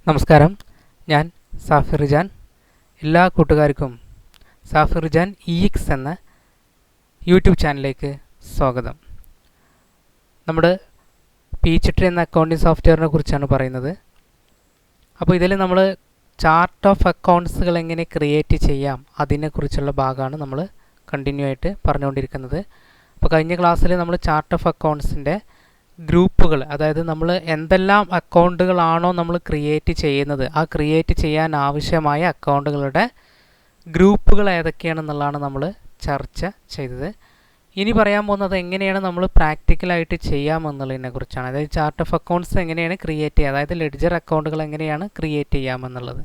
നമസ്കാരം, ഞാൻ സാഫിർ റിജാൻ. എല്ലാ കൂട്ടുകാർക്കും സാഫിർ റിജാൻ EX എന്ന യൂട്യൂബ് ചാനലിലേക്ക് സ്വാഗതം. നമ്മുടെ പീച്ച്ട്രീ എന്ന അക്കൗണ്ടിംഗ് സോഫ്റ്റ്വെയറിനെ കുറിച്ചാണ് പറയുന്നത്. അപ്പോൾ ഇതിൽ നമ്മൾ ചാർട്ട് ഓഫ് അക്കൗണ്ട്സുകൾ എങ്ങനെ ക്രിയേറ്റ് ചെയ്യാം അതിനെക്കുറിച്ചുള്ള ഭാഗമാണ് നമ്മൾ കണ്ടിന്യൂ ആയിട്ട് പറഞ്ഞുകൊണ്ടിരിക്കുന്നത്. അപ്പോൾ കഴിഞ്ഞ ക്ലാസ്സിൽ നമ്മൾ ചാർട്ട് ഓഫ് അക്കൗണ്ട്സിൻ്റെ ഗ്രൂപ്പുകൾ, അതായത് നമ്മൾ എന്തെല്ലാം അക്കൗണ്ടുകളാണോ നമ്മൾ ക്രിയേറ്റ് ചെയ്യുന്നത്, ആ ക്രിയേറ്റ് ചെയ്യാൻ ആവശ്യമായ അക്കൗണ്ടുകളുടെ ഗ്രൂപ്പുകൾ ഏതൊക്കെയാണെന്നുള്ളതാണ് നമ്മൾ ചർച്ച ചെയ്തത്. ഇനി പറയാൻ പോകുന്നത് എങ്ങനെയാണ് നമ്മൾ പ്രാക്ടിക്കലായിട്ട് ചെയ്യാമെന്നുള്ളതിനെ കുറിച്ചാണ്. അതായത് ചാർട്ട് ഓഫ് അക്കൗണ്ട്സ് എങ്ങനെയാണ് ക്രിയേറ്റ് ചെയ്യുക, അതായത് ലെഡ്ജർ അക്കൗണ്ടുകൾ എങ്ങനെയാണ് ക്രിയേറ്റ് ചെയ്യാമെന്നുള്ളത്.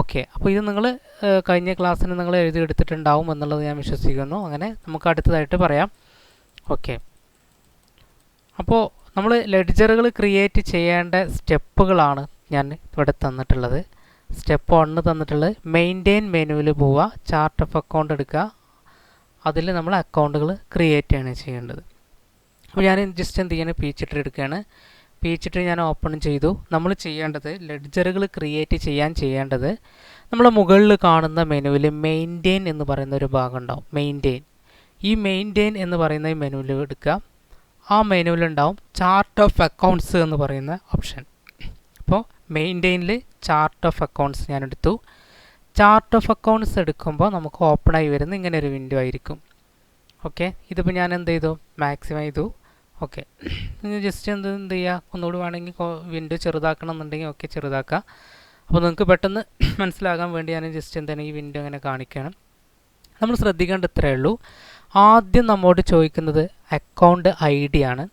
ഓക്കെ, അപ്പോൾ ഇത് നിങ്ങൾ കഴിഞ്ഞ ക്ലാസ്സിന് നിങ്ങൾ എഴുതിയെടുത്തിട്ടുണ്ടാവും എന്നുള്ളത് ഞാൻ വിശ്വസിക്കുന്നു. അങ്ങനെ നമുക്ക് അടുത്തതായിട്ട് പറയാം. ഓക്കെ, അപ്പോൾ നമ്മൾ ലെഡ്ജറുകൾ ക്രിയേറ്റ് ചെയ്യേണ്ട സ്റ്റെപ്പുകളാണ് ഞാൻ ഇവിടെ തന്നിട്ടുള്ളത്. സ്റ്റെപ്പ് 1 തന്നിട്ടുള്ളത് മെയിൻറ്റെയിൻ മെനുവിൽ പോവുക, ചാർട്ട് ഓഫ് അക്കൗണ്ട് എടുക്കുക, അതിൽ നമ്മൾ അക്കൗണ്ടുകൾ ക്രിയേറ്റ് ആണ് ചെയ്യേണ്ടത്. അപ്പോൾ ഞാൻ ജസ്റ്റ് എന്ത് ചെയ്യണം, പീച്ച്ട്രീ എടുക്കുകയാണ്. പീച്ച്ട്രീ ഞാൻ ഓപ്പൺ ചെയ്തു. നമ്മൾ ചെയ്യേണ്ടത് ലെഡ്ജറുകൾ ക്രിയേറ്റ് ചെയ്യേണ്ടത് നമ്മൾ മുകളിൽ കാണുന്ന മെനുവിൽ മെയിൻറ്റെയിൻ എന്ന് പറയുന്ന ഒരു ഭാഗം ഉണ്ടാവും. ഈ മെയിൻറ്റെയിൻ എന്ന് പറയുന്ന ഈ മെനുവിൽ എടുക്കുക. ആ മെനുവിലുണ്ടാവും ചാർട്ട് ഓഫ് അക്കൗണ്ട്സ് എന്ന് പറയുന്ന ഓപ്ഷൻ. അപ്പോൾ മെയിൻറ്റെയിനിൽ ചാർട്ട് ഓഫ് അക്കൗണ്ട്സ് ഞാൻ എടുത്തു. ചാർട്ട് ഓഫ് അക്കൗണ്ട്സ് എടുക്കുമ്പോൾ നമുക്ക് ഓപ്പണായി വരുന്ന ഇങ്ങനെ ഒരു വിൻഡോ ആയിരിക്കും. ഓക്കെ, ഇതിപ്പോൾ ഞാൻ എന്ത് ചെയ്തു, മാക്സിമം ചെയ്തു. ഓക്കെ, ജസ്റ്റ് എന്ത് ചെയ്യുക, ഒന്നുകൂടി വേണമെങ്കിൽ വിൻഡോ ചെറുതാക്കണം എന്നുണ്ടെങ്കിൽ ഓക്കെ ചെറുതാക്കുക. അപ്പോൾ നിങ്ങൾക്ക് പെട്ടെന്ന് മനസ്സിലാകാൻ വേണ്ടി ഞാൻ ജസ്റ്റ് എന്താണ് ഈ വിൻഡോ ഇങ്ങനെ കാണിക്കണം. നമ്മൾ ശ്രദ്ധിക്കേണ്ട ഇത്രയേ ഉള്ളൂ. ആദ്യം നമ്മോട് ചോദിക്കുന്നത് അക്കൗണ്ട് ID ആണ്.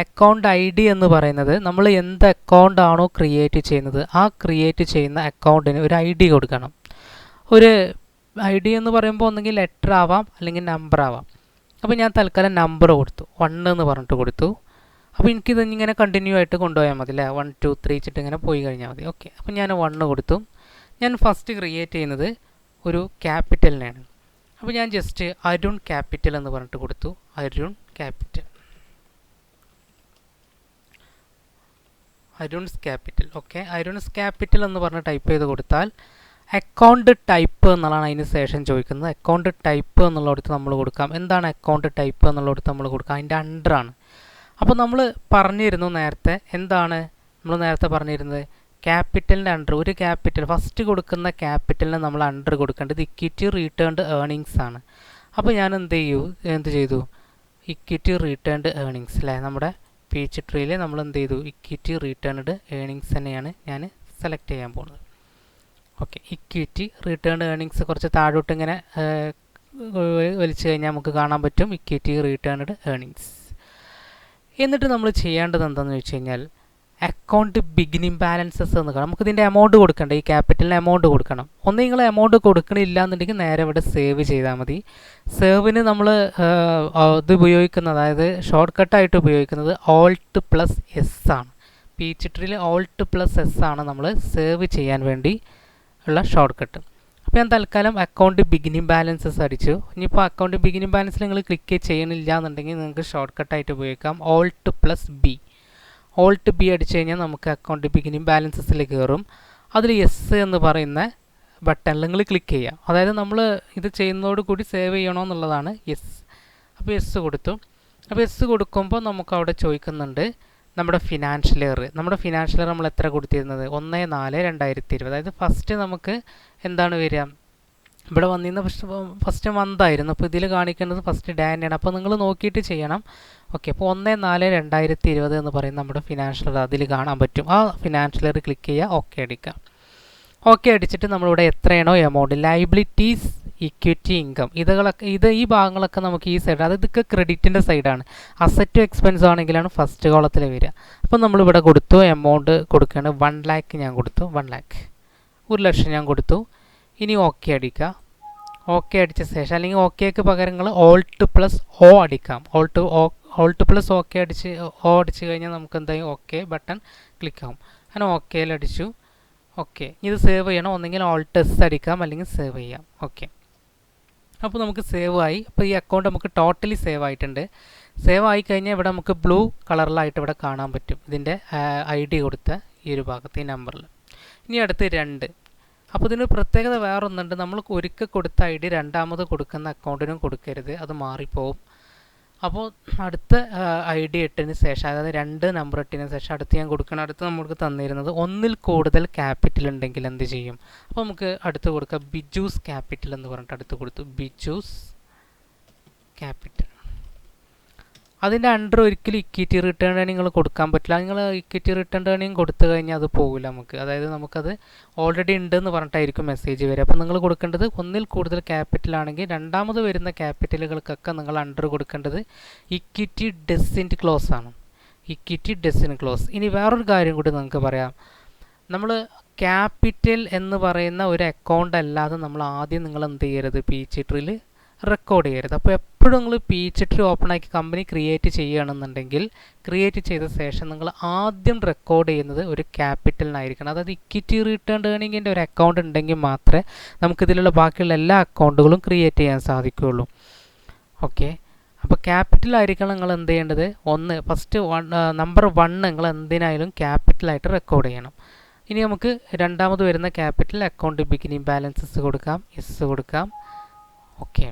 അക്കൗണ്ട് ID എന്ന് പറയുന്നത് നമ്മൾ എന്ത് അക്കൗണ്ട് ആണോ ക്രിയേറ്റ് ചെയ്യുന്നത്, ആ ക്രിയേറ്റ് ചെയ്യുന്ന അക്കൗണ്ടിന് ഒരു ID കൊടുക്കണം. ഒരു ID എന്ന് പറയുമ്പോൾ ഒന്നെങ്കിൽ ലെറ്റർ ആവാം അല്ലെങ്കിൽ നമ്പർ ആവാം. അപ്പോൾ ഞാൻ തൽക്കാലം നമ്പർ കൊടുത്തു, 1 എന്ന് പറഞ്ഞിട്ട് കൊടുത്തു. അപ്പോൾ എനിക്കിത് ഇങ്ങനെ കണ്ടിന്യൂ ആയിട്ട് കൊണ്ടുപോയാൽ മതി അല്ലേ, 1 2 3 വെച്ചിട്ട് ഇങ്ങനെ പോയി കഴിഞ്ഞാൽ മതി. ഓക്കെ, അപ്പോൾ ഞാൻ 1 കൊടുത്തു. ഞാൻ ഫസ്റ്റ് ക്രിയേറ്റ് ചെയ്യുന്നത് ഒരു ക്യാപിറ്റലിനെയാണ്. അപ്പോൾ ഞാൻ ജസ്റ്റ് അരുൺ ക്യാപിറ്റൽ എന്ന് പറഞ്ഞിട്ട് കൊടുത്തു. Arun's capital. Okay, Arun's capital എന്ന് പറഞ്ഞ് ടൈപ്പ് ചെയ്ത് കൊടുത്താൽ അക്കൗണ്ട് ടൈപ്പ് എന്നുള്ളതാണ് അതിന് ശേഷം ചോദിക്കുന്നത്. അക്കൗണ്ട് ടൈപ്പ് എന്നുള്ളിടത്ത് നമ്മൾ കൊടുക്കാം. എന്താണ് അക്കൗണ്ട് ടൈപ്പ് എന്നുള്ളിടത്ത് നമ്മൾ കൊടുക്കാം, അതിൻ്റെ അണ്ടറാണ്. അപ്പോൾ നമ്മൾ പറഞ്ഞിരുന്നു നേരത്തെ, എന്താണ് നമ്മൾ നേരത്തെ പറഞ്ഞിരുന്നത്, ക്യാപിറ്റലിൻ്റെ അണ്ടർ ഒരു ക്യാപിറ്റൽ ഫസ്റ്റ് കൊടുക്കുന്ന ക്യാപിറ്റലിന് നമ്മൾ അണ്ടർ കൊടുക്കേണ്ടത് ഇക്വിറ്റി റിട്ടേൺഡ് ഏർണിങ്സ് ആണ്. അപ്പോൾ ഞാൻ എന്ത് ചെയ്തു, ഇക്വിറ്റി റിട്ടേൺഡ് ഏർണിങ്സ് അല്ലേ, നമ്മുടെ പീച്ച്ട്രീയിൽ നമ്മൾ എന്ത് ചെയ്തു, ഇക്വിറ്റി റിട്ടേൺഡ് ഏർണിങ്സ് തന്നെയാണ് ഞാൻ സെലക്ട് ചെയ്യാൻ പോകുന്നത്. ഓക്കെ, ഇക്വിറ്റി റിട്ടേൺഡ് ഏർണിങ്സ് കുറച്ച് താഴോട്ട് ഇങ്ങനെ വലിച്ചു കഴിഞ്ഞാൽ നമുക്ക് കാണാൻ പറ്റും ഇക്വിറ്റി റിട്ടേൺഡ് ഏർണിങ്സ്. എന്നിട്ട് നമ്മൾ ചെയ്യേണ്ടത് എന്താണെന്ന് വെച്ച് കഴിഞ്ഞാൽ അക്കൗണ്ട് ബിഗിനിങ് ബാലൻസസ് എന്ന് കാണാം. നമുക്കിതിൻ്റെ എമൗണ്ട് കൊടുക്കണ്ട, ഈ ക്യാപിറ്റലിന് എമൗണ്ട് കൊടുക്കണം. ഒന്ന് നിങ്ങൾ എമൗണ്ട് കൊടുക്കണില്ല എന്നുണ്ടെങ്കിൽ നേരെ ഇവിടെ സേവ് ചെയ്താൽ മതി. സേവിന് നമ്മൾ ഇത് ഉപയോഗിക്കുന്നത്, അതായത് ഷോർട്ട് കട്ടായിട്ട് ഉപയോഗിക്കുന്നത് Alt+S ആണ്. പീച്ച്ട്രീയിൽ Alt+S ആണ് നമ്മൾ സേവ് ചെയ്യാൻ വേണ്ടി ഉള്ള ഷോർട്ട് കട്ട്. അപ്പോൾ ഞാൻ തൽക്കാലം അക്കൗണ്ട് ബിഗിനിങ് ബാലൻസസ് അടിച്ചു. ഇനിയിപ്പോൾ അക്കൗണ്ട് ബിഗിനിങ് ബാലൻസിൽ നിങ്ങൾ ക്ലിക്ക് ചെയ്യണില്ല എന്നുണ്ടെങ്കിൽ നിങ്ങൾക്ക് ഷോർട്ട് കട്ടായിട്ട് ഉപയോഗിക്കാം Alt+B. Alt+B അടിച്ചു കഴിഞ്ഞാൽ നമുക്ക് അക്കൗണ്ട് ബിഗിനിങ് ബാലൻസസിൽ കയറും. അതിൽ യെസ് എന്ന് പറയുന്ന ബട്ടണിൽ നിങ്ങൾ ക്ലിക്ക് ചെയ്യുക. അതായത് നമ്മൾ ഇത് ചെയ്യുന്നതോട് കൂടി സേവ് ചെയ്യണമെന്നുള്ളതാണ് യെസ്. അപ്പോൾ യെസ് കൊടുത്തു. അപ്പോൾ യെസ് കൊടുക്കുമ്പോൾ നമുക്ക് അവിടെ ചോദിക്കുന്നുണ്ട് നമ്മുടെ ഫിനാൻഷ്യൽ ഇയർ നമ്മൾ എത്ര കൊടുത്തിരുന്നത്, 1/4/2020. അതായത് ഫസ്റ്റ് നമുക്ക് എന്താണ് വരിക, ഇവിടെ വന്നിരുന്ന ഫസ്റ്റ് മന്ത് ആയിരുന്നു. അപ്പോൾ ഇതിൽ കാണിക്കേണ്ടത് ഫസ്റ്റ് ഡേ തന്നെയാണ്. അപ്പോൾ നിങ്ങൾ നോക്കിയിട്ട് ചെയ്യണം. ഓക്കെ, അപ്പോൾ 1/4/2020 എന്ന് പറയുന്ന നമ്മുടെ ഫിനാൻഷ്യൽ ഇയർ അതിൽ കാണാൻ പറ്റും. ആ ഫിനാൻഷ്യൽ ഇയർ ക്ലിക്ക് ചെയ്യുക, ഓക്കെ അടിക്കുക. ഓക്കെ അടിച്ചിട്ട് നമ്മളിവിടെ എത്രയാണോ എമൗണ്ട്, ലയബിലിറ്റീസ്, ഇക്വിറ്റി, ഇൻകം, ഈ ഭാഗങ്ങളൊക്കെ നമുക്ക് ഈ സൈഡ്, അത് ഇതൊക്കെ ക്രെഡിറ്റിൻ്റെ സൈഡാണ്. അസറ്റും എക്സ്പെൻസും ആണെങ്കിലാണ് ഫസ്റ്റ് കോളത്തിൽ വരിക. അപ്പോൾ നമ്മളിവിടെ കൊടുത്തു, എമൗണ്ട് കൊടുക്കുകയാണ് 1 lakh ഞാൻ കൊടുത്തു. 1 lakh 1 ലക്ഷം ഞാൻ കൊടുത്തു. ഇനി ഓക്കെ അടിക്കുക. ഓക്കെ അടിച്ച ശേഷം, അല്ലെങ്കിൽ ഓക്കേക്ക് പകരം നിങ്ങൾ Alt+O അടിക്കാം. Alt+OK അടിച്ച് കഴിഞ്ഞാൽ നമുക്ക് എന്തായാലും ഓക്കെ ബട്ടൺ ക്ലിക്കാവും. അങ്ങനെ ഓക്കേയിൽ അടിച്ചു. ഓക്കെ, ഇത് സേവ് ചെയ്യണം. ഒന്നെങ്കിൽ Alt+S അടിക്കാം, അല്ലെങ്കിൽ സേവ് ചെയ്യാം. ഓക്കെ, അപ്പോൾ നമുക്ക് സേവ് ആയി. അപ്പോൾ ഈ അക്കൗണ്ട് നമുക്ക് ടോട്ടലി സേവ് ആയിട്ടുണ്ട്. സേവ് ആയി കഴിഞ്ഞാൽ ഇവിടെ നമുക്ക് ബ്ലൂ കളറിലായിട്ട് ഇവിടെ കാണാൻ പറ്റും ഇതിൻ്റെ ID കൊടുത്ത ഈ ഒരു ഭാഗത്ത്, ഈ നമ്പറിൽ. ഇനി അടുത്ത് 2. അപ്പോൾ ഇതിന് പ്രത്യേകത വേറെ ഒന്നുണ്ട്. നമ്മൾ ഒരിക്കൽ കൊടുത്ത ഐ ഡി രണ്ടാമത് കൊടുക്കുന്ന അക്കൗണ്ടിനും കൊടുക്കരുത്, അത് മാറിപ്പോവും. അപ്പോൾ അടുത്ത ഐ ഡി ഇട്ടതിന് ശേഷം, അതായത് 2 നമ്പർ ഇട്ടതിന് ശേഷം അടുത്ത് ഞാൻ കൊടുക്കണം. അടുത്ത് നമുക്ക് തന്നിരുന്നത് ഒന്നിൽ കൂടുതൽ ക്യാപിറ്റൽ ഉണ്ടെങ്കിൽ എന്ത് ചെയ്യും. അപ്പോൾ നമുക്ക് അടുത്ത് കൊടുക്കുക ബിജൂസ് ക്യാപിറ്റൽ എന്ന് പറഞ്ഞിട്ട് അടുത്ത് കൊടുത്തു ബിജൂസ് ക്യാപിറ്റൽ. അതിൻ്റെ അണ്ടർ ഒരിക്കലും ഇക്വിറ്റി റിട്ടേൺ നിങ്ങൾ കൊടുക്കാൻ പറ്റില്ല. നിങ്ങൾ ഇക്വിറ്റി റിട്ടേൺ ഏണിങ് കൊടുത്തു കഴിഞ്ഞാൽ അത് പോകില്ല നമുക്ക്. അതായത് നമുക്കത് ഓൾറെഡി ഉണ്ടെന്ന് പറഞ്ഞിട്ടായിരിക്കും മെസ്സേജ് വരിക. അപ്പോൾ നിങ്ങൾ കൊടുക്കേണ്ടത് ഒന്നിൽ കൂടുതൽ ക്യാപിറ്റൽ ആണെങ്കിൽ രണ്ടാമത് വരുന്ന ക്യാപിറ്റലുകൾക്കൊക്കെ നിങ്ങൾ അണ്ടർ കൊടുക്കേണ്ടത് ഇക്വിറ്റി ഡെസിൻറ്റ് ക്ലോസ് ആണ്. Equity ഡെസിൻറ്റ് close. ഇനി വേറൊരു കാര്യം കൂടി നിങ്ങൾക്ക് പറയാം. നമ്മൾ ക്യാപിറ്റൽ എന്ന് പറയുന്ന ഒരു അക്കൗണ്ട് അല്ലാതെ നമ്മൾ ആദ്യം നിങ്ങൾ എന്ത് ചെയ്യരുത്, പീച്ച്ട്രീയിൽ റെക്കോർഡ് ചെയ്യരുത്. അപ്പോൾ എപ്പോഴും നിങ്ങൾ പീച്ച്ട്രീ ഓപ്പൺ ആക്കി കമ്പനി ക്രിയേറ്റ് ചെയ്യുകയാണെന്നുണ്ടെങ്കിൽ ക്രിയേറ്റ് ചെയ്ത ശേഷം നിങ്ങൾ ആദ്യം റെക്കോർഡ് ചെയ്യുന്നത് ഒരു ക്യാപിറ്റലിനായിരിക്കണം. അതായത് ഇക്വിറ്റി റിട്ടേൺ ഏണിങ്ങിൻ്റെ ഒരു അക്കൗണ്ട് ഉണ്ടെങ്കിൽ മാത്രമേ നമുക്കിതിലുള്ള ബാക്കിയുള്ള എല്ലാ അക്കൗണ്ടുകളും ക്രിയേറ്റ് ചെയ്യാൻ സാധിക്കുകയുള്ളൂ. ഓക്കെ, അപ്പോൾ ക്യാപിറ്റലായിരിക്കണം നിങ്ങൾ എന്ത് ചെയ്യേണ്ടത്. ഫസ്റ്റ് നമ്പർ 1 നിങ്ങൾ എന്തിനായാലും ക്യാപിറ്റലായിട്ട് റെക്കോർഡ് ചെയ്യണം. ഇനി നമുക്ക് രണ്ടാമത് വരുന്ന ക്യാപിറ്റൽ അക്കൗണ്ട് ബിഗിനിങ് ബാലൻസസ് കൊടുക്കാം, എസ് കൊടുക്കാം. ഓക്കെ,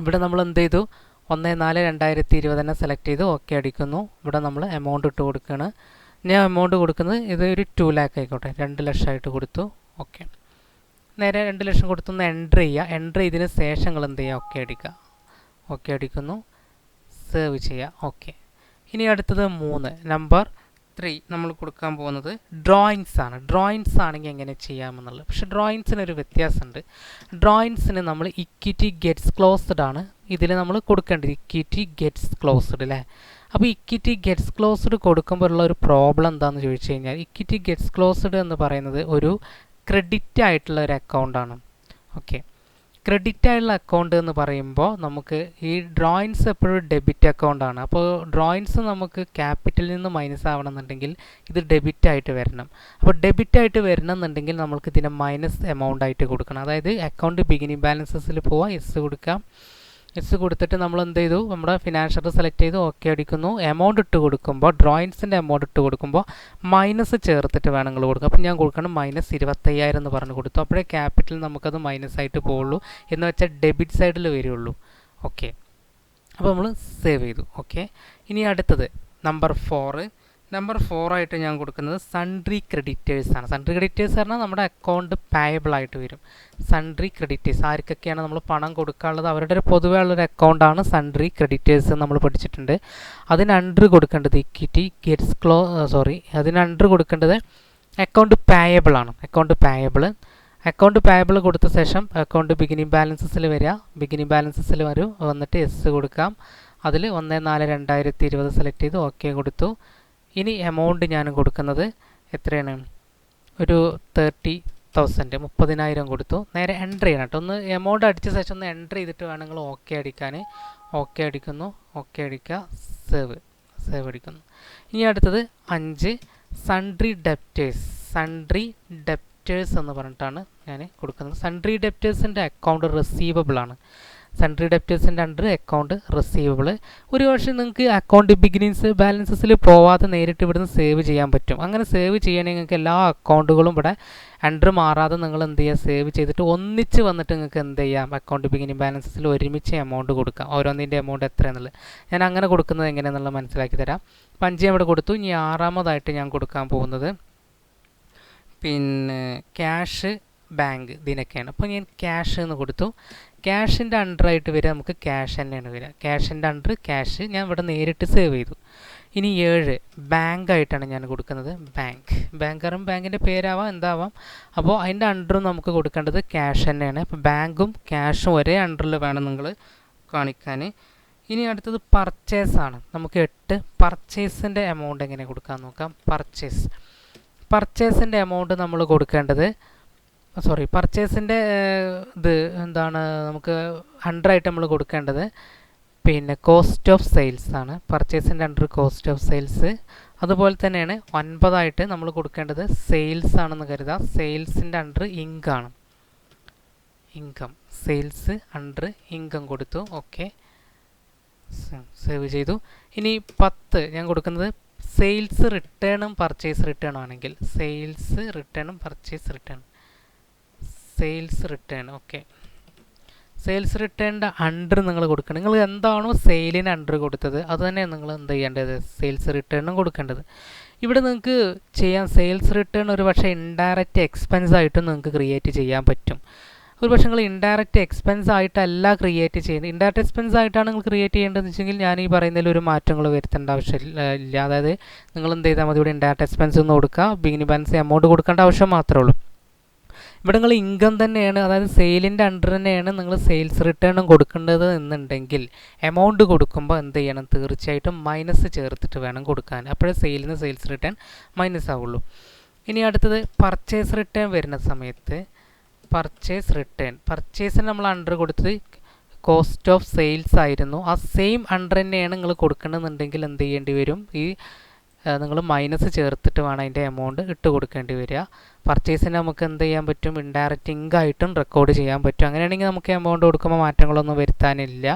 ഇവിടെ നമ്മൾ എന്ത് ചെയ്തു, 1/4/2020 തന്നെ സെലക്ട് ചെയ്തു ഓക്കെ അടിക്കുന്നു. ഇവിടെ നമ്മൾ എമൗണ്ട് ഇട്ട് കൊടുക്കുകയാണ്. ഞാൻ എമൗണ്ട് കൊടുക്കുന്നത് ഇത് ഒരു 2 lakh ആയിക്കോട്ടെ, 2 ലക്ഷമായിട്ട് കൊടുത്തു. ഓക്കെ, നേരെ 2 ലക്ഷം കൊടുത്തൊന്ന് എൻ്റർ ചെയ്യുക. എൻ്റർ ചെയ്തതിന് ശേഷം നിങ്ങൾ എന്ത് ചെയ്യുക, ഓക്കെ അടിക്കുക. ഓക്കെ അടിക്കുന്നു, സേവ് ചെയ്യുക. ഓക്കെ, ഇനി അടുത്തത് 3 നമ്പർ 3 നമ്മൾ കൊടുക്കാൻ പോകുന്നത് ഡ്രോയിങ്സ് ആണ്. ഡ്രോയിങ്സ് ആണെങ്കിൽ എങ്ങനെ ചെയ്യാമെന്നുള്ളത്. പക്ഷേ ഡ്രോയിങ്സിനൊരു വ്യത്യാസമുണ്ട്. ഡ്രോയിങ്സിന് നമ്മൾ ഇക്വിറ്റി ഗെറ്റ്സ് ക്ലോസ്ഡ് ആണ് ഇതിൽ നമ്മൾ കൊടുക്കേണ്ടത്. ഇക്വിറ്റി ഗെറ്റ്സ് ക്ലോസ്ഡ് അല്ലേ. അപ്പോൾ ഇക്വിറ്റി ഗെറ്റ്സ് ക്ലോസ്ഡ് കൊടുക്കുമ്പോൾ ഉള്ള ഒരു പ്രോബ്ലം എന്താണെന്ന് ചോദിച്ചു കഴിഞ്ഞാൽ, ഇക്വിറ്റി ഗെറ്റ്സ് ക്ലോസ്ഡ് എന്ന് പറയുന്നത് ഒരു ക്രെഡിറ്റ് ആയിട്ടുള്ള ഒരു അക്കൗണ്ടാണ്. ഓക്കെ, ക്രെഡിറ്റ് ആയിട്ടുള്ള അക്കൗണ്ട് എന്ന് പറയുമ്പോൾ നമുക്ക് ഈ ഡ്രോയിങ്സ് എപ്പോഴും ഡെബിറ്റ് അക്കൗണ്ടാണ്. അപ്പോൾ ഡ്രോയിങ്സ് നമുക്ക് ക്യാപിറ്റലിൽ നിന്ന് മൈനസ് ആവണമെന്നുണ്ടെങ്കിൽ ഇത് ഡെബിറ്റ് ആയിട്ട് വരണം. അപ്പോൾ ഡെബിറ്റ് ആയിട്ട് വരണമെന്നുണ്ടെങ്കിൽ നമുക്ക് ഇതിനെ മൈനസ് എമൗണ്ട് ആയിട്ട് കൊടുക്കണം. അതായത് അക്കൗണ്ട് ബിഗിനിങ് ബാലൻസസിൽ പോവാം, എസ് കൊടുക്കാം. എസ് കൊടുത്തിട്ട് നമ്മൾ എന്ത് ചെയ്തു, നമ്മുടെ ഫിനാൻഷ്യൽ സെലക്ട് ചെയ്തു ഓക്കെ അടിക്കുന്നു. എമൗണ്ട് ഇട്ട് കൊടുക്കുമ്പോൾ ഡ്രോയിങ്സിൻ്റെ എമൗണ്ട് ഇട്ട് കൊടുക്കുമ്പോൾ മൈനസ് ചേർത്തിട്ട് വേണം നിങ്ങൾ കൊടുക്കുക. അപ്പോൾ ഞാൻ കൊടുക്കണം -25,000 എന്ന് പറഞ്ഞ് കൊടുത്തു. അപ്പോഴേ ക്യാപിറ്റൽ നമുക്കത് മൈനസ് ആയിട്ട് പോവുള്ളൂ, എന്ന് വെച്ചാൽ ഡെബിറ്റ് സൈഡിൽ വരുള്ളൂ. ഓക്കെ, അപ്പോൾ നമ്മൾ സേവ് ചെയ്തു. ഓക്കെ, ഇനി അടുത്തത് നമ്പർ 4 ആയിട്ട് ഞാൻ കൊടുക്കുന്നത് സൺട്രി ക്രെഡിറ്റേഴ്സ് ആണ്. സൺട്രി ക്രെഡിറ്റേഴ്സ് പറഞ്ഞാൽ നമ്മുടെ അക്കൗണ്ട് പായബിൾ ആയിട്ട് വരും. സൺട്രി ക്രെഡിറ്റേഴ്സ് ആർക്കൊക്കെയാണ് നമ്മൾ പണം കൊടുക്കാനുള്ളത്, അവരുടെ ഒരു പൊതുവേ ഉള്ളൊരു അക്കൗണ്ടാണ് സൺട്രി ക്രെഡിറ്റേഴ്സ് നമ്മൾ പഠിച്ചിട്ടുണ്ട്. അതിന് അണ്ടർ കൊടുക്കേണ്ടത് ഇക്വിറ്റി ഗെറ്റ്സ് അതിന് അണ്ടർ കൊടുക്കേണ്ടത് അക്കൗണ്ട് പായബിൾ ആണ്. അക്കൗണ്ട് പായബിൾ കൊടുത്ത ശേഷം അക്കൗണ്ട് ബിഗിനിങ് ബാലൻസസിൽ വരിക. ബിഗിനിങ് ബാലൻസസിൽ വന്നിട്ട് എസ് കൊടുക്കാം. അതിൽ 1/4/2020 സെലക്ട് ചെയ്ത് ഓക്കെ കൊടുത്തു. ഇനി എമൗണ്ട് ഞാൻ കൊടുക്കുന്നത് എത്രയാണ്, ഒരു 30,000 കൊടുത്തു. നേരെ എൻ്റർ ചെയ്യണം കേട്ടോ. ഒന്ന് എമൗണ്ട് അടിച്ച ശേഷം ഒന്ന് എൻ്റർ ചെയ്തിട്ട് വേണം നിങ്ങൾ ഓക്കെ അടിക്കാൻ. ഓക്കെ അടിക്കുന്നു, ഓക്കെ അടിക്കുക, സേവ് അടിക്കുന്നു. ഇനി അടുത്തത് 5 സൺട്രി ഡെപ്റ്റേഴ്സ് എന്ന് പറഞ്ഞിട്ടാണ് ഞാൻ കൊടുക്കുന്നത്. സൺട്രി ഡെപ്റ്റേഴ്സിൻ്റെ അക്കൗണ്ട് റിസീവബിൾ ആണ്. സൺട്രി ഡെപ്റ്റേഴ്സിൻ്റെ അണ്ടർ അക്കൗണ്ട് റിസീവബിൾ. ഒരു പക്ഷേ നിങ്ങൾക്ക് അക്കൗണ്ട് ബിഗിനിങ്സ് ബാലൻസസിൽ പോവാതെ നേരിട്ട് ഇവിടുന്ന് സേവ് ചെയ്യാൻ പറ്റും. അങ്ങനെ സേവ് ചെയ്യണമെങ്കിൽ നിങ്ങൾക്ക് എല്ലാ അക്കൗണ്ടുകളും ഇവിടെ അണ്ടർ മാറാതെ നിങ്ങൾ എന്ത് ചെയ്യുക, സേവ് ചെയ്തിട്ട് ഒന്നിച്ച് വന്നിട്ട് നിങ്ങൾക്ക് എന്ത് ചെയ്യാം, അക്കൗണ്ട് ബിഗിനിങ് ബാലൻസസിൽ ഒരുമിച്ച് എമൗണ്ട് കൊടുക്കാം. ഓരോന്നിൻ്റെ എമൗണ്ട് എത്രയാണെന്നുള്ളത് ഞാൻ അങ്ങനെ കൊടുക്കുന്നത് എങ്ങനെയാണെന്നുള്ളത് മനസ്സിലാക്കി തരാം. 5 ഇവിടെ കൊടുത്തു. ഇനി 6ാമതായിട്ട് ഞാൻ കൊടുക്കാൻ പോകുന്നത് പിന്നെ ക്യാഷ് ബാങ്ക് ഇതിനൊക്കെയാണ്. അപ്പോൾ ഞാൻ ക്യാഷ് എന്ന് കൊടുത്തു. ക്യാഷിൻ്റെ അണ്ടറായിട്ട് വരിക നമുക്ക് ക്യാഷ് തന്നെയാണ് വരിക. ക്യാഷിൻ്റെ അണ്ടർ ക്യാഷ് ഞാൻ ഇവിടെ നേരിട്ട് സേവ് ചെയ്തു. ഇനി 7 ബാങ്കായിട്ടാണ് ഞാൻ കൊടുക്കുന്നത്. ബാങ്കറും ബാങ്കിൻ്റെ പേരാവാം എന്താവാം. അപ്പോൾ അതിൻ്റെ അണ്ടറും നമുക്ക് കൊടുക്കേണ്ടത് ക്യാഷ് തന്നെയാണ്. അപ്പോൾ ബാങ്കും ക്യാഷും ഒരേ അണ്ടറിൽ വേണം നിങ്ങൾ കാണിക്കാൻ. ഇനി അടുത്തത് പർച്ചേസ് ആണ്. നമുക്ക് 8 പർച്ചേസിൻ്റെ എമൗണ്ട് എങ്ങനെ കൊടുക്കാൻ നോക്കാം. പർച്ചേസിൻ്റെ എമൗണ്ട് നമ്മൾ കൊടുക്കേണ്ടത് പർച്ചേസിൻ്റെ ഇത് എന്താണ്, നമുക്ക് 100 നമ്മൾ കൊടുക്കേണ്ടത് പിന്നെ കോസ്റ്റ് ഓഫ് സെയിൽസ് ആണ്. പർച്ചേസിൻ്റെ അണ്ടർ കോസ്റ്റ് ഓഫ് സെയിൽസ്. അതുപോലെ തന്നെയാണ് 9 നമ്മൾ കൊടുക്കേണ്ടത് സെയിൽസ് ആണെന്ന് കരുതുക. സെയിൽസിൻ്റെ under income. Sales under income കൊടുത്തു. ഓക്കെ, സേവ് ചെയ്തു. ഇനി 10 ഞാൻ കൊടുക്കുന്നത് സെയിൽസ് റിട്ടേണും പർച്ചേസ് റിട്ടേണും ആണെങ്കിൽ സെയിൽസ് റിട്ടേണും purchase return sales return okay sales റിട്ടേണിൻ്റെ അണ്ടർ നിങ്ങൾ കൊടുക്കണം. നിങ്ങൾ എന്താണോ സെയിലിന് അണ്ടർ കൊടുത്തത് അത് തന്നെ നിങ്ങൾ എന്ത് ചെയ്യേണ്ടത് സെയിൽസ് റിട്ടേണും കൊടുക്കേണ്ടത്. ഇവിടെ നിങ്ങൾക്ക് ചെയ്യാൻ സെയിൽസ് റിട്ടേൺ ഒരു പക്ഷേ ഇൻഡയറക്റ്റ് എക്സ്പെൻസ് ആയിട്ടും നിങ്ങൾക്ക് ക്രിയേറ്റ് ചെയ്യാൻ പറ്റും. ഒരു പക്ഷേ നിങ്ങൾ ഇൻഡയറക്റ്റ് എക്സ്പെൻസ് ആയിട്ടല്ല ക്രിയേറ്റ് ചെയ്യുന്നത്. ഇൻഡയറക്റ്റ് എക്സ്പെൻസ് ആയിട്ടാണ് നിങ്ങൾ ക്രിയേറ്റ് ചെയ്യേണ്ടതെന്ന് വെച്ചെങ്കിൽ ഞാൻ ഈ പറയുന്നതിൽ ഒരു മാറ്റങ്ങൾ വരുത്തേണ്ട ആവശ്യമില്ല. അതായത് നിങ്ങൾ എന്ത് ചെയ്താൽ മതി, ഇവിടെ ഇൻഡയറക്റ്റ് എക്സ്പെൻസ് ഒന്ന് കൊടുക്കുക, ബിഗിനിങ് ബാലൻസ് എമൗണ്ട് കൊടുക്കേണ്ട ആവശ്യം മാത്രമേ ഉള്ളൂ. ഇവിടെ നിങ്ങൾ ഇൻകം തന്നെയാണ്, അതായത് സെയിലിൻ്റെ അണ്ടർ തന്നെയാണ് നിങ്ങൾ സെയിൽസ് റിട്ടേണും കൊടുക്കേണ്ടത് എന്നുണ്ടെങ്കിൽ എമൗണ്ട് കൊടുക്കുമ്പോൾ എന്ത് ചെയ്യണം, തീർച്ചയായിട്ടും മൈനസ് ചേർത്തിട്ട് വേണം കൊടുക്കാൻ. അപ്പോഴേ സെയിലിൽ നിന്ന് സെയിൽസ് റിട്ടേൺ മൈനസ് ആവുള്ളൂ. ഇനി അടുത്തത് പർച്ചേസ് റിട്ടേൺ വരുന്ന സമയത്ത് പർച്ചേസ് റിട്ടേൺ, പർച്ചേസിന് നമ്മൾ അണ്ടർ കൊടുത്തത് കോസ്റ്റ് ഓഫ് സെയിൽസ് ആയിരുന്നു. ആ സെയിം അണ്ടർ തന്നെയാണ് നിങ്ങൾ കൊടുക്കേണ്ടതെന്നുണ്ടെങ്കിൽ എന്ത് ചെയ്യേണ്ടി വരും, ഈ നിങ്ങൾ മൈനസ് ചേർത്തിട്ട് വേണം അതിൻ്റെ എമൗണ്ട് ഇട്ട് കൊടുക്കേണ്ടി വരിക. പർച്ചേസിന് നമുക്ക് എന്ത് ചെയ്യാൻ പറ്റും, ഇൻഡയറക്റ്റ് ഇൻകായിട്ടും റെക്കോർഡ് ചെയ്യാൻ പറ്റും. അങ്ങനെയാണെങ്കിൽ നമുക്ക് എമൗണ്ട് കൊടുക്കുമ്പോൾ മാറ്റങ്ങളൊന്നും വരുത്താനില്ല.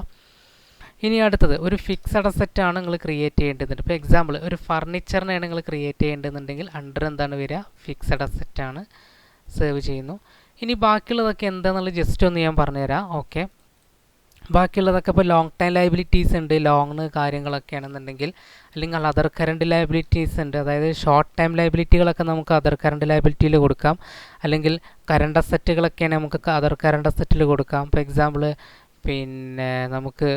ഇനി അടുത്തത് ഒരു ഫിക്സഡ് അസറ്റാണ് നിങ്ങൾ ക്രിയേറ്റ് ചെയ്യേണ്ടതുണ്ട്. ഇപ്പോൾ എക്സാമ്പിൾ ഒരു ഫർണിച്ചറിനാണ് നിങ്ങൾ ക്രിയേറ്റ് ചെയ്യേണ്ടതെന്നുണ്ടെങ്കിൽ അണ്ടർ എന്താണ് വരിക, ഫിക്സഡ് അസറ്റാണ് സേവ് ചെയ്യുന്നു. ഇനി ബാക്കിയുള്ളതൊക്കെ എന്താണെന്നുള്ളത് ജസ്റ്റ് ഒന്ന് ഞാൻ പറഞ്ഞുതരാം. ഓക്കെ, ബാക്കിയുള്ളതൊക്കെ ഇപ്പോൾ ലോങ് ടൈം ലയബിലിറ്റീസ് ഉണ്ട്, ലോങ് കാര്യങ്ങളൊക്കെ ആണെന്നുണ്ടെങ്കിൽ, അല്ലെങ്കിൽ അതർ കറണ്ട് ലയബിലിറ്റീസ് ഉണ്ട്, അതായത് ഷോർട്ട് ടൈം ലയബിലിറ്റികളൊക്കെ നമുക്ക് അതർ കറണ്ട് ലയബിലിറ്റിയിൽ കൊടുക്കാം, അല്ലെങ്കിൽ കറണ്ട് അസറ്റുകളൊക്കെയാണ് നമുക്ക് അതർ കറണ്ട് അസറ്റിൽ കൊടുക്കാം. ഇപ്പോൾ എക്സാമ്പിൾ പിന്നെ നമുക്ക്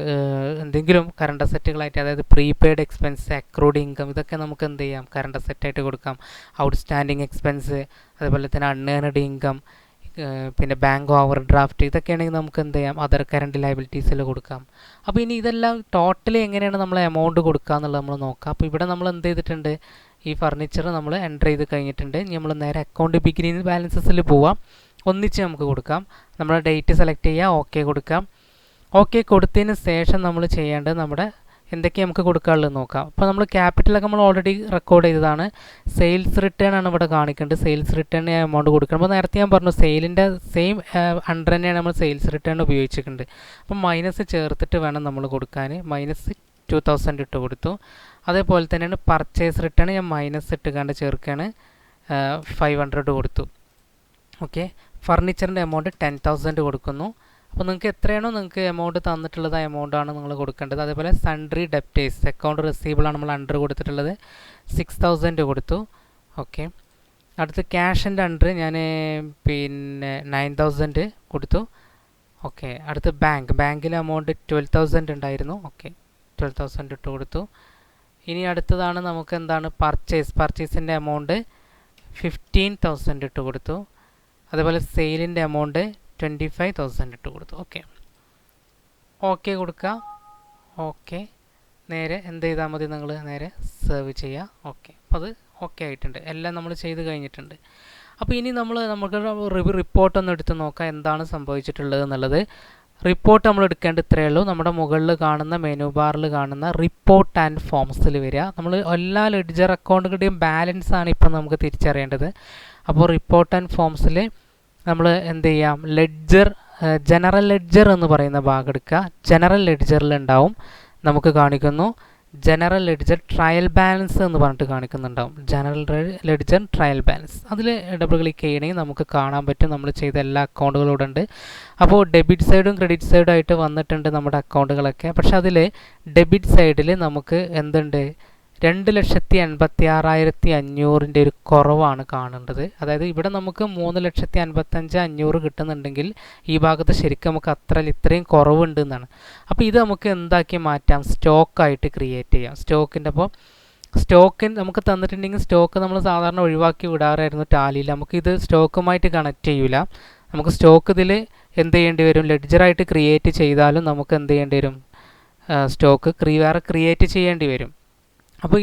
എന്തെങ്കിലും കറണ്ട് അസറ്റുകളായിട്ട്, അതായത് പ്രീപെയ്ഡ് എക്സ്പെൻസ്, അക്രൂഡ് ഇൻകം, ഇതൊക്കെ നമുക്ക് എന്ത് ചെയ്യാം, കറണ്ട് അസറ്റായിട്ട് കൊടുക്കാം. ഔട്ട്സ്റ്റാൻഡിങ് എക്സ്പെൻസ്, അതുപോലെ തന്നെ അൺഏൺഡ് ഇൻകം, പിന്നെ ബാങ്ക് ഓവർ ഡ്രാഫ്റ്റ്, ഇതൊക്കെയാണെങ്കിൽ നമുക്ക് എന്ത് ചെയ്യാം, അതർ കറണ്ട് ലയബിലിറ്റീസിൽ കൊടുക്കാം. അപ്പോൾ ഇനി ഇതെല്ലാം ടോട്ടലി എങ്ങനെയാണ് നമ്മൾ എമൗണ്ട് കൊടുക്കുക എന്നുള്ളത് നമ്മൾ നോക്കാം. അപ്പോൾ ഇവിടെ നമ്മൾ എന്ത് ചെയ്തിട്ടുണ്ട്, ഈ ഫർണിച്ചർ നമ്മൾ എൻ്റർ ചെയ്ത് കഴിഞ്ഞിട്ടുണ്ട്. ഇനി നമ്മൾ നേരെ അക്കൗണ്ട് ബിഗിനിങ് ബാലൻസസിൽ പോവാം, ഒന്നിച്ച് നമുക്ക് കൊടുക്കാം. നമ്മുടെ ഡേറ്റ് സെലക്ട് ചെയ്യുക, ഓക്കെ കൊടുക്കാം. ഓക്കെ കൊടുത്തതിന് ശേഷം നമ്മൾ ചെയ്യേണ്ടത് നമ്മുടെ എന്തൊക്കെ നമുക്ക് കൊടുക്കാനുള്ളത് നോക്കാം. അപ്പോൾ നമ്മൾ ക്യാപിറ്റലൊക്കെ നമ്മൾ ഓൾറെഡി റെക്കോർഡ് ചെയ്തതാണ്. സെയിൽസ് റിട്ടേൺ ആണ് ഇവിടെ കാണിക്കേണ്ടത്. സെയിൽസ് റിട്ടേൺ എമൗണ്ട് കൊടുക്കണം. അപ്പോൾ നേരത്തെ ഞാൻ പറഞ്ഞു സെയിലിൻ്റെ സെയിം അണ്ടർ തന്നെയാണ് നമ്മൾ സെയിൽസ് റിട്ടേൺ ഉപയോഗിച്ചിട്ടുണ്ട്. അപ്പം മൈനസ് ചേർത്തിട്ട് വേണം നമ്മൾ കൊടുക്കാൻ. മൈനസ് 2000 ഇട്ട് കൊടുത്തു. അതേപോലെ തന്നെയാണ് പർച്ചേസ് റിട്ടേൺ ഞാൻ മൈനസ് ഇട്ട് കണ്ട് ചേർക്കുകയാണ്, 500 കൊടുത്തു. ഓക്കെ, ഫർണിച്ചറിൻ്റെ എമൗണ്ട് 10,000 കൊടുക്കുന്നു. അപ്പോൾ നിങ്ങൾക്ക് എത്രയാണോ നിങ്ങൾക്ക് എമൗണ്ട് തന്നിട്ടുള്ളത് ആ എമൗണ്ടാണ് നിങ്ങൾ കൊടുക്കേണ്ടത്. അതേപോലെ സൺട്രി ഡെപ്റ്റേഴ്സ്, അക്കൗണ്ട് റിസീവബിളാണ് നമ്മൾ അണ്ടർ കൊടുത്തിട്ടുള്ളത്, 6000 കൊടുത്തു. ഓക്കെ, അടുത്ത് ക്യാഷിൻ്റെ അണ്ടർ ഞാൻ പിന്നെ 9000 കൊടുത്തു. ഓക്കെ, അടുത്ത് ബാങ്കിലെ എമൗണ്ട് 12,000 ഉണ്ടായിരുന്നു. ഓക്കെ, 12,000 ഇട്ട് കൊടുത്തു. ഇനി അടുത്തതാണ് നമുക്ക് എന്താണ് പർച്ചേസിൻ്റെ എമൗണ്ട് 15,000 ഇട്ട് കൊടുത്തു. അതേപോലെ സെയിലിൻ്റെ എമൗണ്ട് 25,000 ഇട്ട് കൊടുത്തു. ഓക്കെ, ഓക്കെ കൊടുക്കുക. ഓക്കെ, നേരെ എന്ത് ചെയ്താൽ മതി, നിങ്ങൾ നേരെ സേവ് ചെയ്യുക. ഓക്കെ, അപ്പോൾ അത് ഓക്കെ ആയിട്ടുണ്ട്, എല്ലാം നമ്മൾ ചെയ്ത് കഴിഞ്ഞിട്ടുണ്ട്. അപ്പോൾ ഇനി നമുക്ക് റിപ്പോർട്ടൊന്ന് എടുത്ത് നോക്കാം എന്താണ് സംഭവിച്ചിട്ടുള്ളത് എന്നുള്ളത്. റിപ്പോർട്ട് നമ്മൾ എടുക്കേണ്ട ഇത്രയേ ഉള്ളൂ. നമ്മുടെ മുകളിൽ കാണുന്ന മെനു ബാറിൽ കാണുന്ന റിപ്പോർട്ട് ആൻഡ് ഫോംസിൽ വരിക. നമ്മൾ എല്ലാ ലെഡ്ജർ അക്കൗണ്ടുകളുടെയും ബാലൻസ് ആണ് ഇപ്പം നമുക്ക് തിരിച്ചറിയേണ്ടത്. അപ്പോൾ റിപ്പോർട്ട് ആൻഡ് ഫോംസിൽ നമ്മൾ എന്ത് ചെയ്യാം, ജനറൽ ലെഡ്ജർ എന്ന് പറയുന്ന ഭാഗം എടുക്കുക. ജനറൽ ലെഡ്ജറിൽ ഉണ്ടാവും, നമുക്ക് കാണിക്കുന്നു ജനറൽ ലെഡ്ജർ ട്രയൽ ബാലൻസ് എന്ന് പറഞ്ഞിട്ട് കാണിക്കുന്നുണ്ടാവും. ജനറൽ ലെഡ്ജർ ട്രയൽ ബാലൻസ്, അതിൽ ഡബിൾ ക്ലിക്ക് ചെയ്യണമെങ്കിൽ നമുക്ക് കാണാൻ പറ്റും നമ്മൾ ചെയ്ത എല്ലാ അക്കൗണ്ടുകളും ഇവിടെ ഉണ്ട്. അപ്പോൾ ഡെബിറ്റ് സൈഡും ക്രെഡിറ്റ് സൈഡും ആയിട്ട് വന്നിട്ടുണ്ട് നമ്മുടെ അക്കൗണ്ടുകളൊക്കെ. പക്ഷെ അതിൽ ഡെബിറ്റ് സൈഡിൽ നമുക്ക് എന്തുണ്ട്, 2,86,500 ഒരു കുറവാണ് കാണേണ്ടത്. അതായത് ഇവിടെ നമുക്ക് 3,55,500 കിട്ടുന്നുണ്ടെങ്കിൽ ഈ ഭാഗത്ത് ശരിക്കും നമുക്ക് ഇത്രയും കുറവുണ്ട് എന്നാണ്. അപ്പോൾ ഇത് നമുക്ക് എന്താക്കി മാറ്റാം, സ്റ്റോക്കായിട്ട് ക്രിയേറ്റ് ചെയ്യാം. സ്റ്റോക്കിന് നമുക്ക് തന്നിട്ടുണ്ടെങ്കിൽ സ്റ്റോക്ക് നമ്മൾ സാധാരണ ഒഴിവാക്കി വിടാറായിരുന്നു ടാലിയിൽ. നമുക്കിത് സ്റ്റോക്കുമായിട്ട് കണക്ട് ചെയ്യില്ല. നമുക്ക് സ്റ്റോക്ക് ഇതിൽ എന്ത് ചെയ്യേണ്ടി വരും, ലെഡ്ജറായിട്ട് ക്രിയേറ്റ് ചെയ്താലും നമുക്ക് എന്ത് ചെയ്യേണ്ടി വരും, സ്റ്റോക്ക് വേറെ ക്രിയേറ്റ് ചെയ്യേണ്ടി വരും. അപ്പോൾ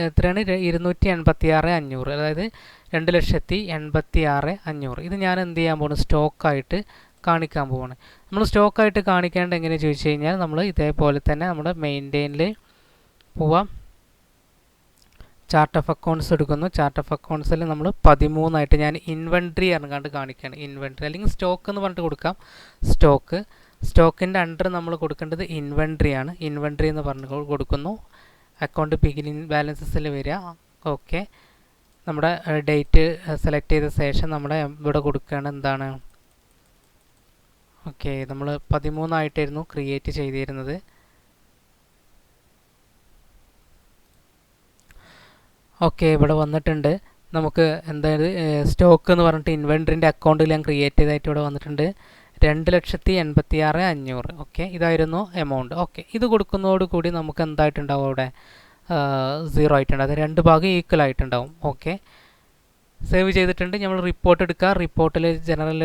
എത്രയാണ്, 286,500, അതായത് 2,86,500. ഇത് ഞാൻ എന്ത് ചെയ്യാൻ പോകുന്നു, സ്റ്റോക്കായിട്ട് കാണിക്കാൻ പോവാണ്. നമ്മൾ സ്റ്റോക്കായിട്ട് കാണിക്കേണ്ടത് എങ്ങനെയാണെന്ന് ചോദിച്ചു കഴിഞ്ഞാൽ നമ്മൾ ഇതേപോലെ തന്നെ നമ്മുടെ മെയിൻറ്റെയിനിൽ പോവാം. ചാർട്ട് ഓഫ് അക്കൗണ്ട്സ് എടുക്കുന്നു. ചാർട്ട് ഓഫ് അക്കൗണ്ട്സിൽ നമ്മൾ 13 ഞാൻ ഇൻവെൻട്രി ഇറങ്ങാണ്ട് കാണിക്കുകയാണ്. ഇൻവെൻട്രി അല്ലെങ്കിൽ സ്റ്റോക്ക് എന്ന് പറഞ്ഞിട്ട് കൊടുക്കാം. സ്റ്റോക്കിൻ്റെ അണ്ടർ നമ്മൾ കൊടുക്കേണ്ടത് ഇൻവെൻട്രി ആണ്. ഇൻവെൻട്രി എന്ന് പറഞ്ഞ് കൊടുക്കുന്നു. അക്കൗണ്ട് ബിഗിനിങ് ബാലൻസസിൽ വരിക. ഓക്കെ, നമ്മുടെ ഡേറ്റ് സെലക്ട് ചെയ്ത ശേഷം നമ്മുടെ ഇവിടെ കൊടുക്കുകയാണ് എന്താണ്. ഓക്കെ, നമ്മൾ 13 ക്രിയേറ്റ് ചെയ്തിരുന്നത്. ഓക്കെ, ഇവിടെ വന്നിട്ടുണ്ട്. നമുക്ക് എന്തായത് സ്റ്റോക്ക് എന്ന് പറഞ്ഞിട്ട് ഇൻവെൻട്രിൻ്റെ അക്കൗണ്ടിൽ ഞാൻ ക്രിയേറ്റ് ചെയ്തതായിട്ട് ഇവിടെ വന്നിട്ടുണ്ട് 2,86,500. ഓക്കെ, ഇതായിരുന്നു എമൗണ്ട്. ഓക്കെ, ഇത് കൊടുക്കുന്നതോടുകൂടി നമുക്ക് എന്തായിട്ടുണ്ടാവും അവിടെ 0 ആയിട്ടുണ്ട്. അത് രണ്ട് ഭാഗം ഈക്വൽ ആയിട്ടുണ്ടാവും. ഓക്കെ, സേവ് ചെയ്തിട്ടുണ്ട്. നമ്മൾ റിപ്പോർട്ട് എടുക്കുക. റിപ്പോർട്ടിൽ ജനറൽ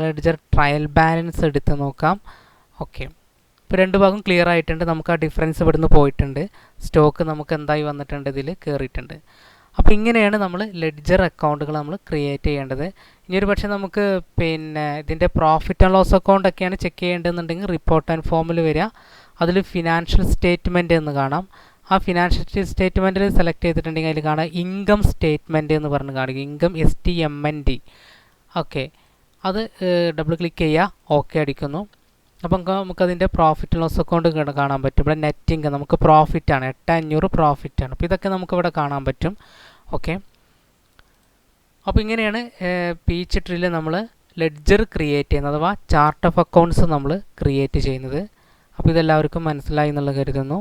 ലെഡ്ജർ ട്രയൽ ബാലൻസ് എടുത്ത് നോക്കാം. ഓക്കെ, ഇപ്പോൾ രണ്ട് ഭാഗം ക്ലിയർ ആയിട്ടുണ്ട്. നമുക്ക് ആ ഡിഫറൻസ് ഇവിടുന്ന് പോയിട്ടുണ്ട്. സ്റ്റോക്ക് നമുക്ക് എന്തായി വന്നിട്ടുണ്ട്, ഇതിൽ കയറിയിട്ടുണ്ട്. അപ്പോൾ ഇങ്ങനെയാണ് നമ്മൾ ലെഡ്ജർ അക്കൗണ്ടുകൾ നമ്മൾ ക്രിയേറ്റ് ചെയ്യേണ്ടത്. ഇനിയൊരു പക്ഷേ നമുക്ക് പിന്നെ ഇതിൻ്റെ പ്രോഫിറ്റ് ആൻഡ് ലോസ് അക്കൗണ്ടൊക്കെയാണ് ചെക്ക് ചെയ്യേണ്ടതെന്നുണ്ടെങ്കിൽ റിപ്പോർട്ട് ആൻഡ് ഫോമിൽ വരിക. അതിൽ ഫിനാൻഷ്യൽ സ്റ്റേറ്റ്മെൻറ്റ് എന്ന് കാണാം. ആ ഫിനാൻഷ്യൽ സ്റ്റേറ്റ്മെൻറ്റിൽ സെലക്ട് ചെയ്തിട്ടുണ്ടെങ്കിൽ അതിൽ കാണാം ഇൻകം സ്റ്റേറ്റ്മെൻറ്റ് എന്ന് പറഞ്ഞ് കാണിക്കും. Income STMNT. ഓക്കെ, അത് ഡബിൾ ക്ലിക്ക് ചെയ്യുക. ഓക്കെ അടിക്കുന്നു. അപ്പം നമുക്കതിൻ്റെ പ്രോഫിറ്റ് ലോസ് അക്കൗണ്ട് കാണാൻ പറ്റും. ഇവിടെ നെറ്റ് ഇൻകം നമുക്ക് പ്രോഫിറ്റാണ് 8,500 പ്രോഫിറ്റാണ്. അപ്പോൾ ഇതൊക്കെ നമുക്കിവിടെ കാണാൻ പറ്റും. ഓക്കെ, അപ്പോൾ ഇങ്ങനെയാണ് പീച്ച് ട്രീയിൽ നമ്മൾ ലെഡ്ജർ ക്രിയേറ്റ് ചെയ്യുന്നത്, അഥവാ ചാർട്ട് ഓഫ് അക്കൗണ്ട്സ് നമ്മൾ ക്രിയേറ്റ് ചെയ്യുന്നത്. അപ്പോൾ ഇതെല്ലാവർക്കും മനസ്സിലായി എന്നുള്ള കരുതുന്നു.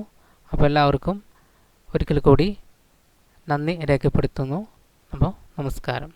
അപ്പോൾ എല്ലാവർക്കും ഒരിക്കൽ കൂടി നന്ദി രേഖപ്പെടുത്തുന്നു. അപ്പോൾ നമസ്കാരം.